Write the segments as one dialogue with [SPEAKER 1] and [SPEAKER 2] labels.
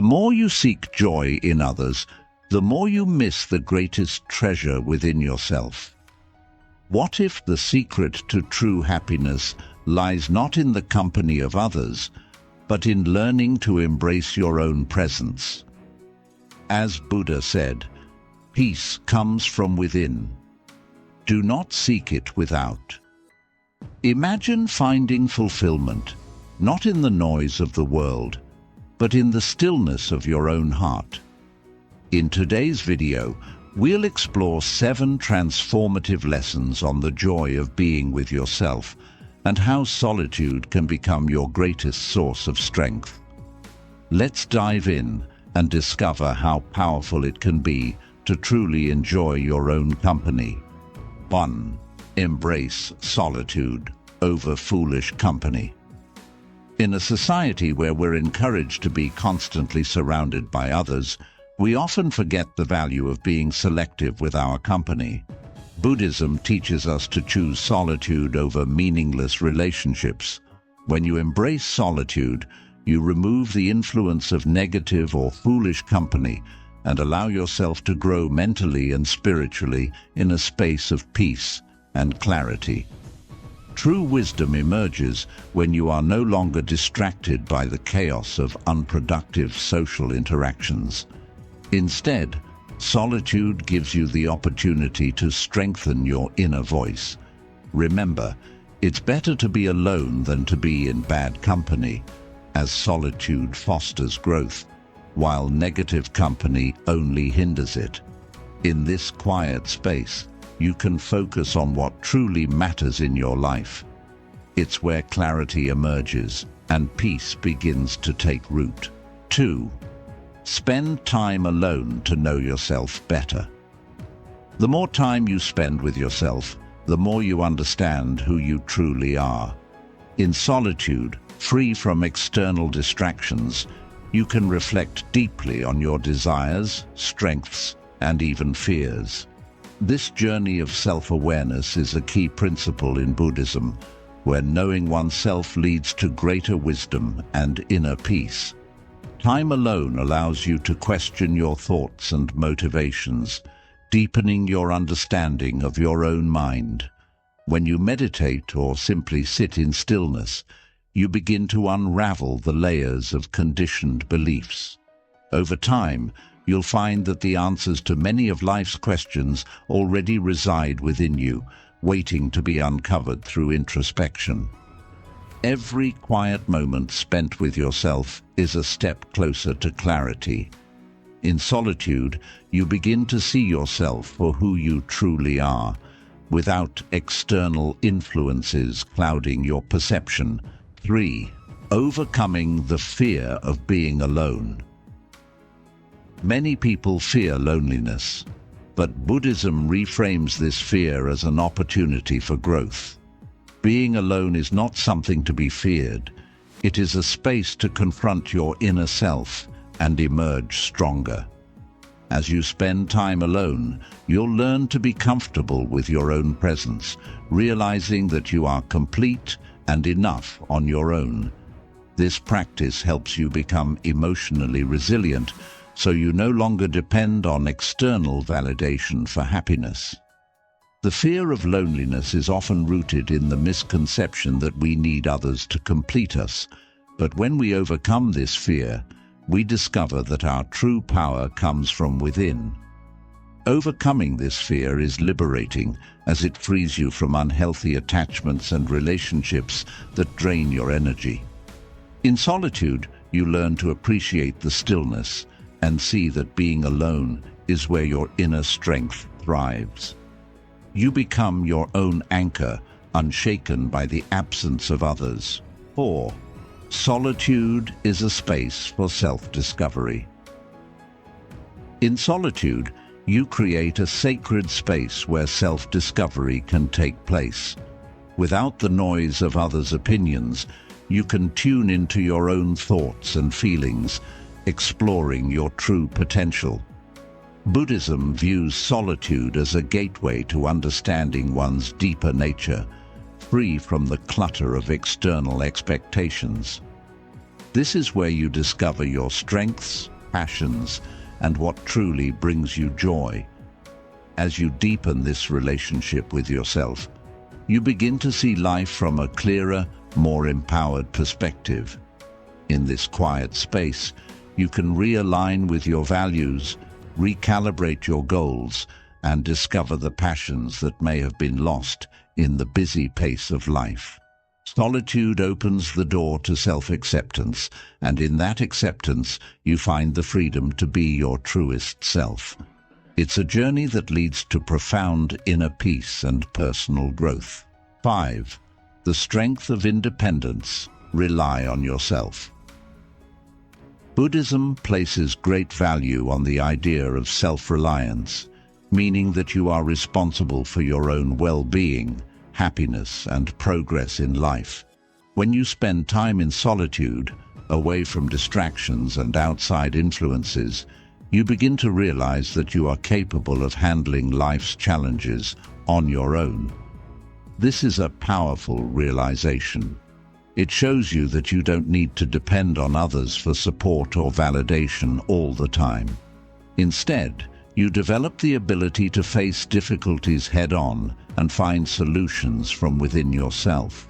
[SPEAKER 1] The more you seek joy in others, the more you miss the greatest treasure within yourself. What if the secret to true happiness lies not in the company of others, but in learning to embrace your own presence? As Buddha said, peace comes from within. Do not seek it without. Imagine finding fulfillment, not in the noise of the world, but in the stillness of your own heart. In today's video, we'll explore 7 transformative lessons on the joy of being with yourself and how solitude can become your greatest source of strength. Let's dive in and discover how powerful it can be to truly enjoy your own company. 1. Embrace solitude over foolish company. In a society where we're encouraged to be constantly surrounded by others, we often forget the value of being selective with our company. Buddhism teaches us to choose solitude over meaningless relationships. When you embrace solitude, you remove the influence of negative or foolish company and allow yourself to grow mentally and spiritually in a space of peace and clarity. True wisdom emerges when you are no longer distracted by the chaos of unproductive social interactions. Instead, solitude gives you the opportunity to strengthen your inner voice. Remember, it's better to be alone than to be in bad company, as solitude fosters growth, while negative company only hinders it. In this quiet space, you can focus on what truly matters in your life. It's where clarity emerges and peace begins to take root. 2. Spend time alone to know yourself better. The more time you spend with yourself, the more you understand who you truly are. In solitude, free from external distractions, you can reflect deeply on your desires, strengths, and even fears. This journey of self-awareness is a key principle in Buddhism, where knowing oneself leads to greater wisdom and inner peace. Time alone allows you to question your thoughts and motivations, deepening your understanding of your own mind. When you meditate or simply sit in stillness, you begin to unravel the layers of conditioned beliefs. Over time, you'll find that the answers to many of life's questions already reside within you, waiting to be uncovered through introspection. Every quiet moment spent with yourself is a step closer to clarity. In solitude, you begin to see yourself for who you truly are, without external influences clouding your perception. 3. Overcoming the fear of being alone. Many people fear loneliness, but Buddhism reframes this fear as an opportunity for growth. Being alone is not something to be feared. It is a space to confront your inner self and emerge stronger. As you spend time alone, you'll learn to be comfortable with your own presence, realizing that you are complete and enough on your own. This practice helps you become emotionally resilient, so you no longer depend on external validation for happiness. The fear of loneliness is often rooted in the misconception that we need others to complete us, but when we overcome this fear, we discover that our true power comes from within. Overcoming this fear is liberating, as it frees you from unhealthy attachments and relationships that drain your energy. In solitude, you learn to appreciate the stillness and see that being alone is where your inner strength thrives. You become your own anchor, unshaken by the absence of others. 4. Solitude is a space for self-discovery. In solitude, you create a sacred space where self-discovery can take place. Without the noise of others' opinions, you can tune into your own thoughts and feelings, exploring your true potential. Buddhism views solitude as a gateway to understanding one's deeper nature, free from the clutter of external expectations. This is where you discover your strengths, passions, and what truly brings you joy. As you deepen this relationship with yourself, you begin to see life from a clearer, more empowered perspective. In this quiet space, you can realign with your values, recalibrate your goals, and discover the passions that may have been lost in the busy pace of life. Solitude opens the door to self-acceptance, and in that acceptance, you find the freedom to be your truest self. It's a journey that leads to profound inner peace and personal growth. 5. The strength of independence. Rely on yourself. Buddhism places great value on the idea of self-reliance, meaning that you are responsible for your own well-being, happiness, and progress in life. When you spend time in solitude, away from distractions and outside influences, you begin to realize that you are capable of handling life's challenges on your own. This is a powerful realization. It shows you that you don't need to depend on others for support or validation all the time. Instead, you develop the ability to face difficulties head-on and find solutions from within yourself.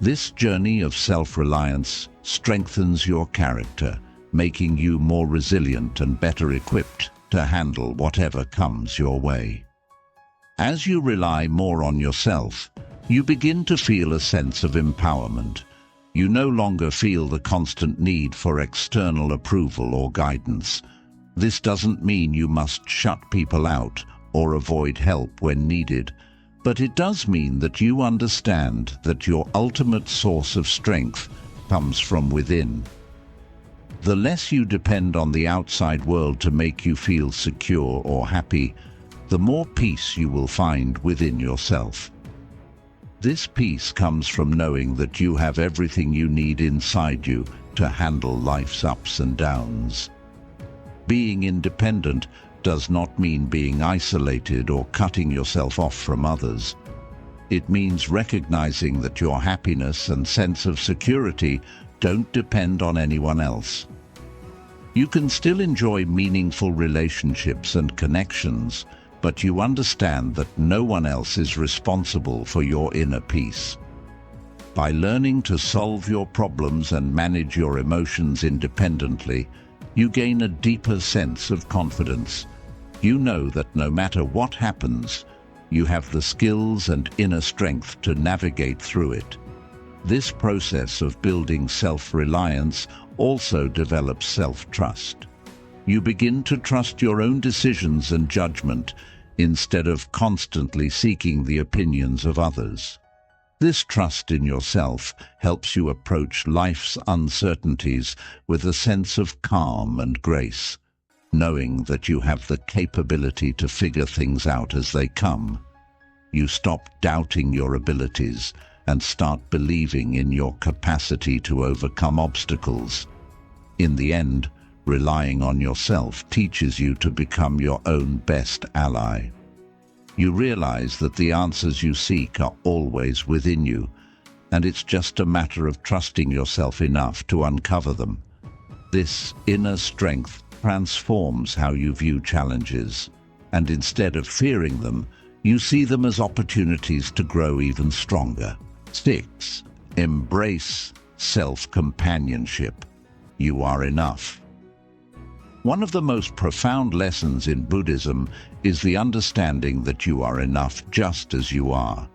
[SPEAKER 1] This journey of self-reliance strengthens your character, making you more resilient and better equipped to handle whatever comes your way. As you rely more on yourself, you begin to feel a sense of empowerment. You no longer feel the constant need for external approval or guidance. This doesn't mean you must shut people out or avoid help when needed, but it does mean that you understand that your ultimate source of strength comes from within. The less you depend on the outside world to make you feel secure or happy, the more peace you will find within yourself. This peace comes from knowing that you have everything you need inside you to handle life's ups and downs. Being independent does not mean being isolated or cutting yourself off from others. It means recognizing that your happiness and sense of security don't depend on anyone else. You can still enjoy meaningful relationships and connections, but you understand that no one else is responsible for your inner peace. By learning to solve your problems and manage your emotions independently, you gain a deeper sense of confidence. You know that no matter what happens, you have the skills and inner strength to navigate through it. This process of building self-reliance also develops self-trust. You begin to trust your own decisions and judgment instead of constantly seeking the opinions of others. This trust in yourself helps you approach life's uncertainties with a sense of calm and grace, knowing that you have the capability to figure things out as they come. You stop doubting your abilities and start believing in your capacity to overcome obstacles. In the end, relying on yourself teaches you to become your own best ally. You realize that the answers you seek are always within you, and it's just a matter of trusting yourself enough to uncover them. This inner strength transforms how you view challenges, and instead of fearing them, you see them as opportunities to grow even stronger. 6. Embrace self-companionship. You are enough. One of the most profound lessons in Buddhism is the understanding that you are enough just as you are.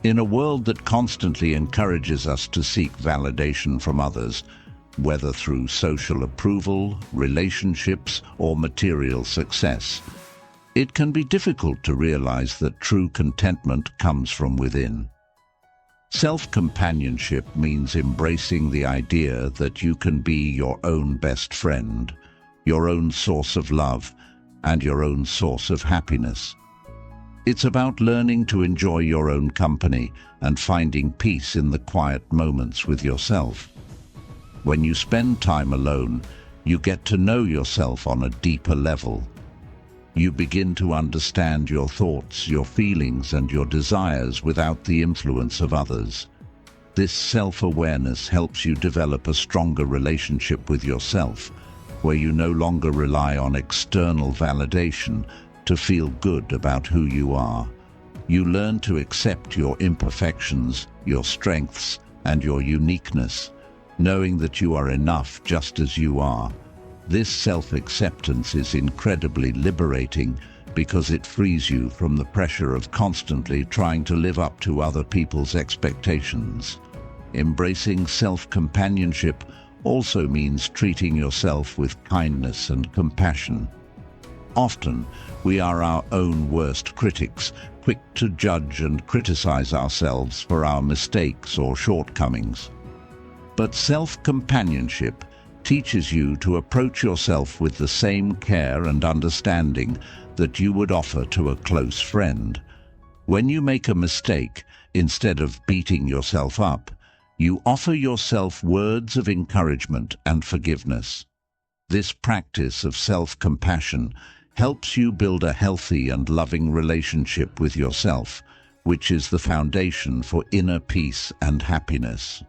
[SPEAKER 1] In a world that constantly encourages us to seek validation from others, whether through social approval, relationships, or material success, it can be difficult to realize that true contentment comes from within. Self-companionship means embracing the idea that you can be your own best friend, your own source of love, and your own source of happiness. It's about learning to enjoy your own company and finding peace in the quiet moments with yourself. When you spend time alone, you get to know yourself on a deeper level. You begin to understand your thoughts, your feelings, and your desires without the influence of others. This self-awareness helps you develop a stronger relationship with yourself, where you no longer rely on external validation to feel good about who you are. You learn to accept your imperfections, your strengths, and your uniqueness, knowing that you are enough just as you are. This self-acceptance is incredibly liberating because it frees you from the pressure of constantly trying to live up to other people's expectations. Embracing self-companionship also means treating yourself with kindness and compassion. Often, we are our own worst critics, quick to judge and criticize ourselves for our mistakes or shortcomings. But self-companionship teaches you to approach yourself with the same care and understanding that you would offer to a close friend. When you make a mistake, instead of beating yourself up, you offer yourself words of encouragement and forgiveness. This practice of self-compassion helps you build a healthy and loving relationship with yourself, which is the foundation for inner peace and happiness.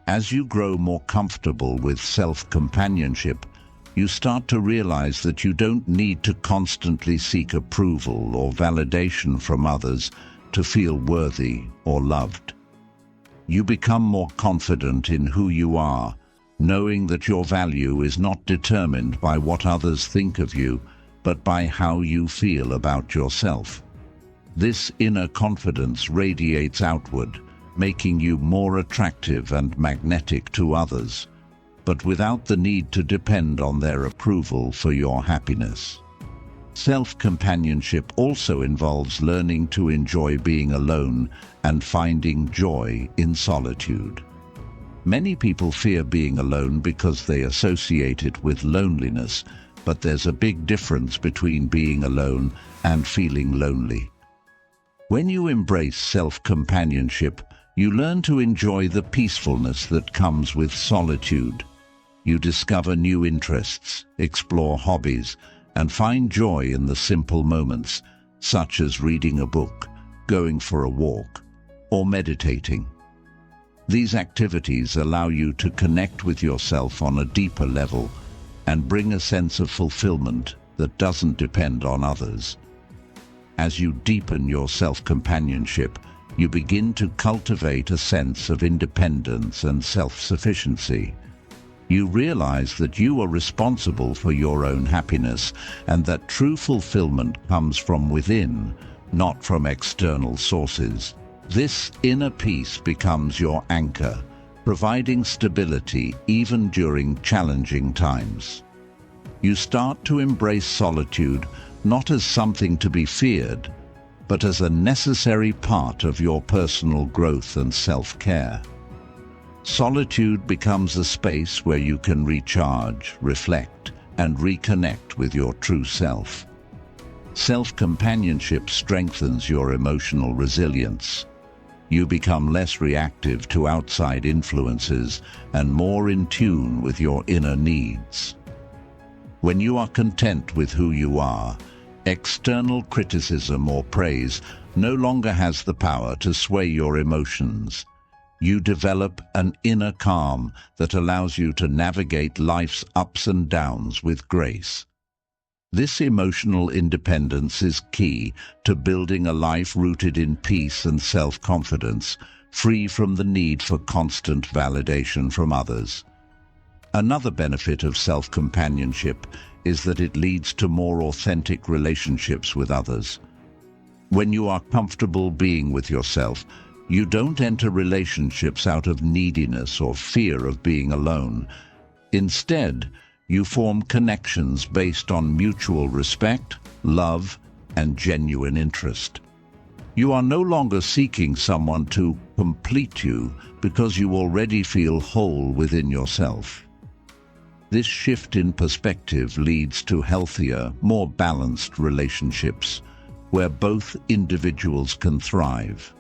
[SPEAKER 1] As you grow more comfortable with self-companionship, you start to realize that you don't need to constantly seek approval or validation from others to feel worthy or loved. You become more confident in who you are, knowing that your value is not determined by what others think of you, but by how you feel about yourself. This inner confidence radiates outward, making you more attractive and magnetic to others, but without the need to depend on their approval for your happiness. Self-companionship also involves learning to enjoy being alone and finding joy in solitude. Many people fear being alone because they associate it with loneliness, but there's a big difference between being alone and feeling lonely. When you embrace self-companionship, you learn to enjoy the peacefulness that comes with solitude. You discover new interests, explore hobbies, and find joy in the simple moments, such as reading a book, going for a walk, or meditating. These activities allow you to connect with yourself on a deeper level and bring a sense of fulfillment that doesn't depend on others. As you deepen your self-companionship, you begin to cultivate a sense of independence and self-sufficiency. You realize that you are responsible for your own happiness and that true fulfillment comes from within, not from external sources. This inner peace becomes your anchor, providing stability even during challenging times. You start to embrace solitude not as something to be feared, but as a necessary part of your personal growth and self-care. Solitude becomes a space where you can recharge, reflect, and reconnect with your true self. Self-companionship strengthens your emotional resilience. You become less reactive to outside influences and more in tune with your inner needs. When you are content with who you are, external criticism or praise no longer has the power to sway your emotions. You develop an inner calm that allows you to navigate life's ups and downs with grace. This emotional independence is key to building a life rooted in peace and self-confidence, free from the need for constant validation from others. Another benefit of self-companionship is that it leads to more authentic relationships with others. When you are comfortable being with yourself, you don't enter relationships out of neediness or fear of being alone. Instead, you form connections based on mutual respect, love, and genuine interest. You are no longer seeking someone to complete you because you already feel whole within yourself. This shift in perspective leads to healthier, more balanced relationships, where both individuals can thrive.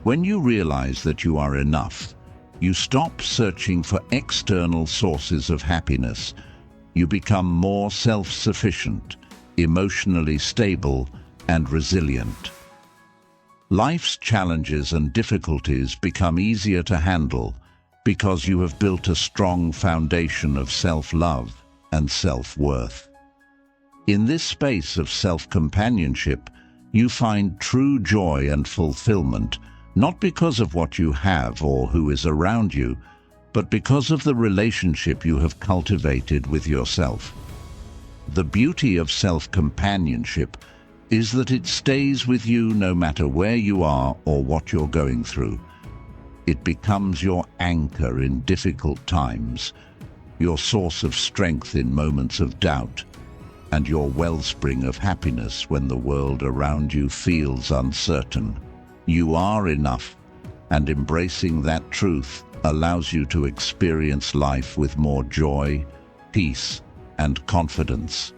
[SPEAKER 1] When you realize that you are enough, you stop searching for external sources of happiness. You become more self-sufficient, emotionally stable, and resilient. Life's challenges and difficulties become easier to handle because you have built a strong foundation of self-love and self-worth. In this space of self-companionship, you find true joy and fulfillment, not because of what you have or who is around you, but because of the relationship you have cultivated with yourself. The beauty of self-companionship is that it stays with you no matter where you are or what you're going through. It becomes your anchor in difficult times, your source of strength in moments of doubt, and your wellspring of happiness when the world around you feels uncertain. You are enough, and embracing that truth allows you to experience life with more joy, peace, and confidence.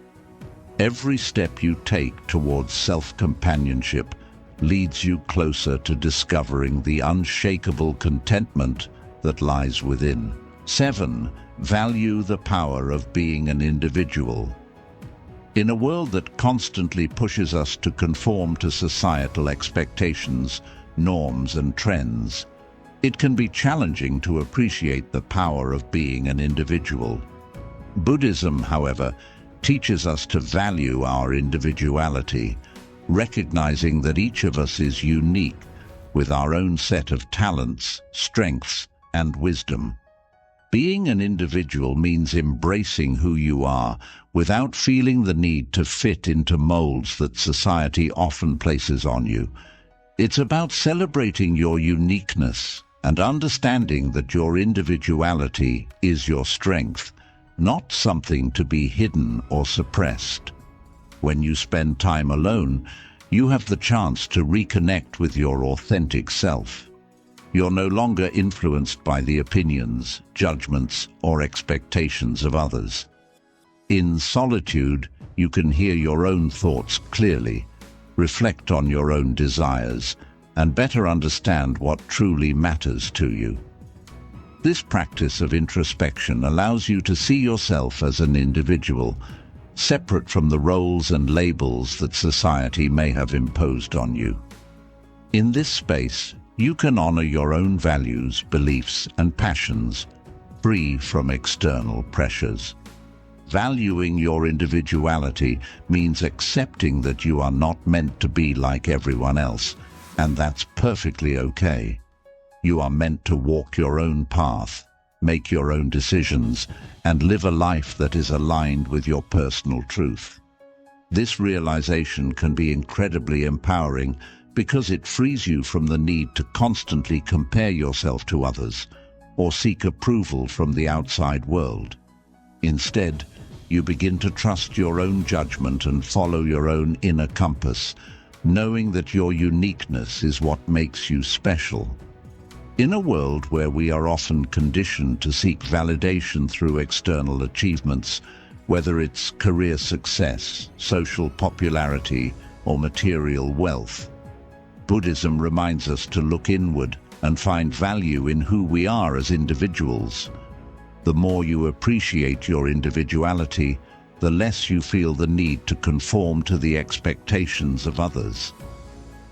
[SPEAKER 1] Every step you take towards self-companionship leads you closer to discovering the unshakable contentment that lies within. 7. Value the power of being an individual. In a world that constantly pushes us to conform to societal expectations, norms, and trends, it can be challenging to appreciate the power of being an individual. Buddhism, however, teaches us to value our individuality, recognizing that each of us is unique with our own set of talents, strengths, and wisdom. Being an individual means embracing who you are without feeling the need to fit into molds that society often places on you. It's about celebrating your uniqueness and understanding that your individuality is your strength, not something to be hidden or suppressed. When you spend time alone, you have the chance to reconnect with your authentic self. You're no longer influenced by the opinions, judgments, or expectations of others. In solitude, you can hear your own thoughts clearly, reflect on your own desires, and better understand what truly matters to you. This practice of introspection allows you to see yourself as an individual, separate from the roles and labels that society may have imposed on you. In this space, you can honor your own values, beliefs, and passions, free from external pressures. Valuing your individuality means accepting that you are not meant to be like everyone else, and that's perfectly okay. You are meant to walk your own path, make your own decisions, and live a life that is aligned with your personal truth. This realization can be incredibly empowering because it frees you from the need to constantly compare yourself to others or seek approval from the outside world. Instead, you begin to trust your own judgment and follow your own inner compass, knowing that your uniqueness is what makes you special. In a world where we are often conditioned to seek validation through external achievements, whether it's career success, social popularity, or material wealth, Buddhism reminds us to look inward and find value in who we are as individuals. The more you appreciate your individuality, the less you feel the need to conform to the expectations of others.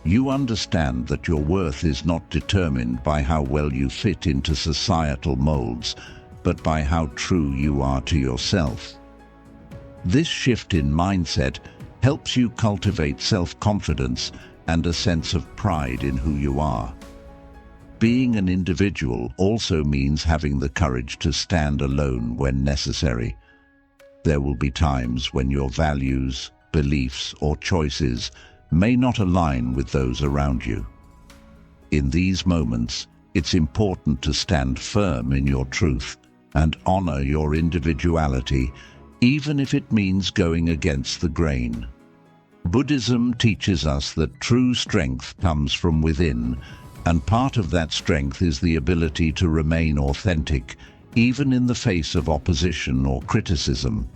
[SPEAKER 1] You understand that your worth is not determined by how well you fit into societal molds, but by how true you are to yourself. This shift in mindset helps you cultivate self-confidence and a sense of pride in who you are. Being an individual also means having the courage to stand alone when necessary. There will be times when your values, beliefs, or choices may not align with those around you. In these moments, it's important to stand firm in your truth and honor your individuality, even if it means going against the grain. Buddhism teaches us that true strength comes from within, and part of that strength is the ability to remain authentic, even in the face of opposition or criticism.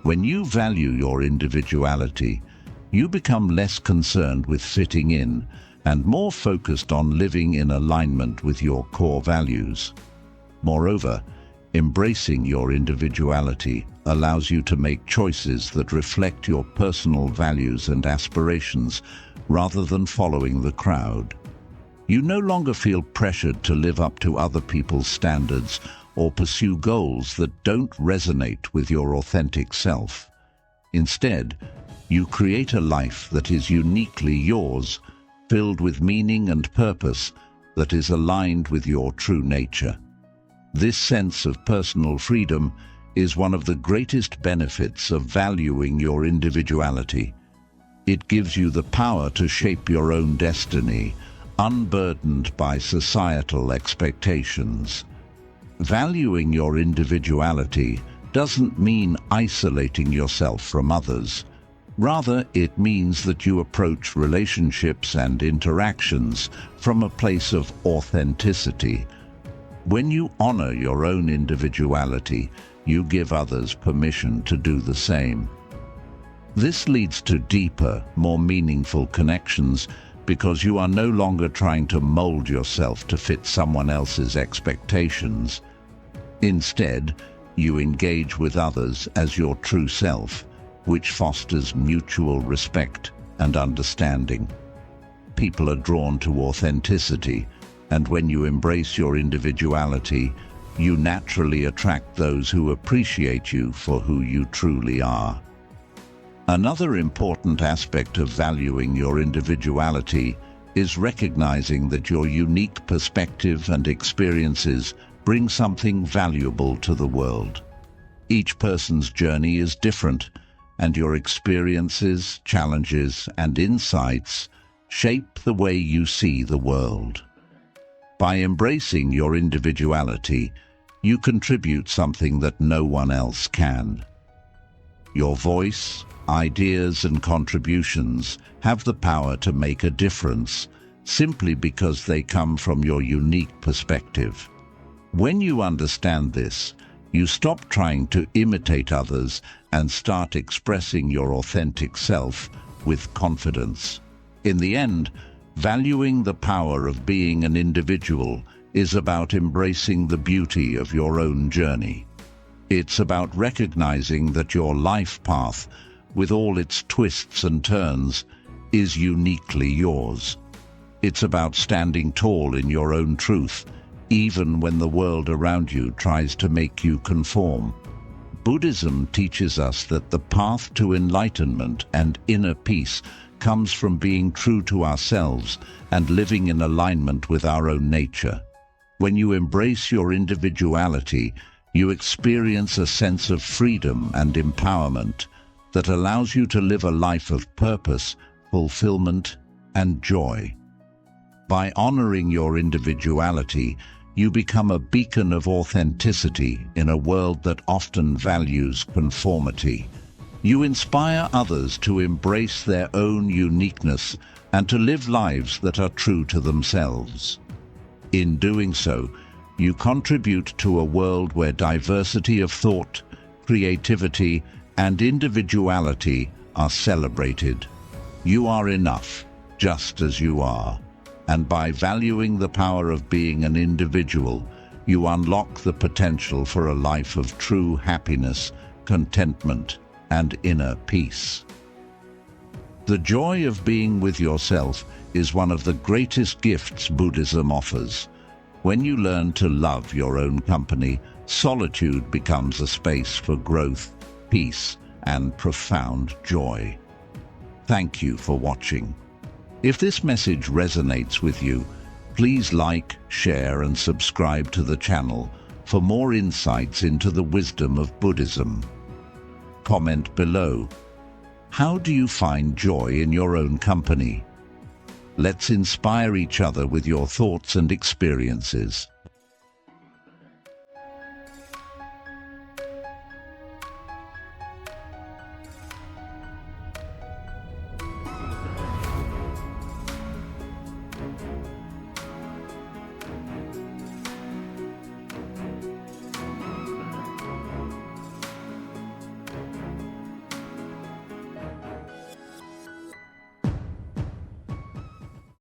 [SPEAKER 1] When you value your individuality, you become less concerned with fitting in and more focused on living in alignment with your core values. Moreover, Embracing your individuality allows you to make choices that reflect your personal values and aspirations rather than following the crowd. You no longer feel pressured to live up to other people's standards or pursue goals that don't resonate with your authentic self. Instead, you create a life that is uniquely yours, filled with meaning and purpose that is aligned with your true nature. This sense of personal freedom is one of the greatest benefits of valuing your individuality. It gives you the power to shape your own destiny, unburdened by societal expectations. Valuing your individuality doesn't mean isolating yourself from others. Rather, it means that you approach relationships and interactions from a place of authenticity. When you honor your own individuality, you give others permission to do the same. This leads to deeper, more meaningful connections because you are no longer trying to mold yourself to fit someone else's expectations. Instead, you engage with others as your true self, which fosters mutual respect and understanding. People are drawn to authenticity, and when you embrace your individuality, you naturally attract those who appreciate you for who you truly are. Another important aspect of valuing your individuality is recognizing that your unique perspective and experiences bring something valuable to the world. Each person's journey is different, and your experiences, challenges, and insights shape the way you see the world. By embracing your individuality, you contribute something that no one else can. Your voice, ideas, and contributions have the power to make a difference simply because they come from your unique perspective. When you understand this, you stop trying to imitate others and start expressing your authentic self with confidence. In the end, valuing the power of being an individual is about embracing the beauty of your own journey. It's about recognizing that your life path, with all its twists and turns, is uniquely yours. It's about standing tall in your own truth, even when the world around you tries to make you conform. Buddhism teaches us that the path to enlightenment and inner peace comes from being true to ourselves and living in alignment with our own nature. When you embrace your individuality, you experience a sense of freedom and empowerment that allows you to live a life of purpose, fulfillment, and joy. By honoring your individuality, you become a beacon of authenticity in a world that often values conformity. You inspire others to embrace their own uniqueness and to live lives that are true to themselves. In doing so, you contribute to a world where diversity of thought, creativity, and individuality are celebrated. You are enough, just as you are. And by valuing the power of being an individual, you unlock the potential for a life of true happiness, contentment, and inner peace. The joy of being with yourself is one of the greatest gifts Buddhism offers. When you learn to love your own company, solitude becomes a space for growth, peace, and profound joy. Thank you for watching. If this message resonates with you, please like, share, and subscribe to the channel for more insights into the wisdom of Buddhism. Comment below. How do you find joy in your own company? Let's inspire each other with your thoughts and experiences.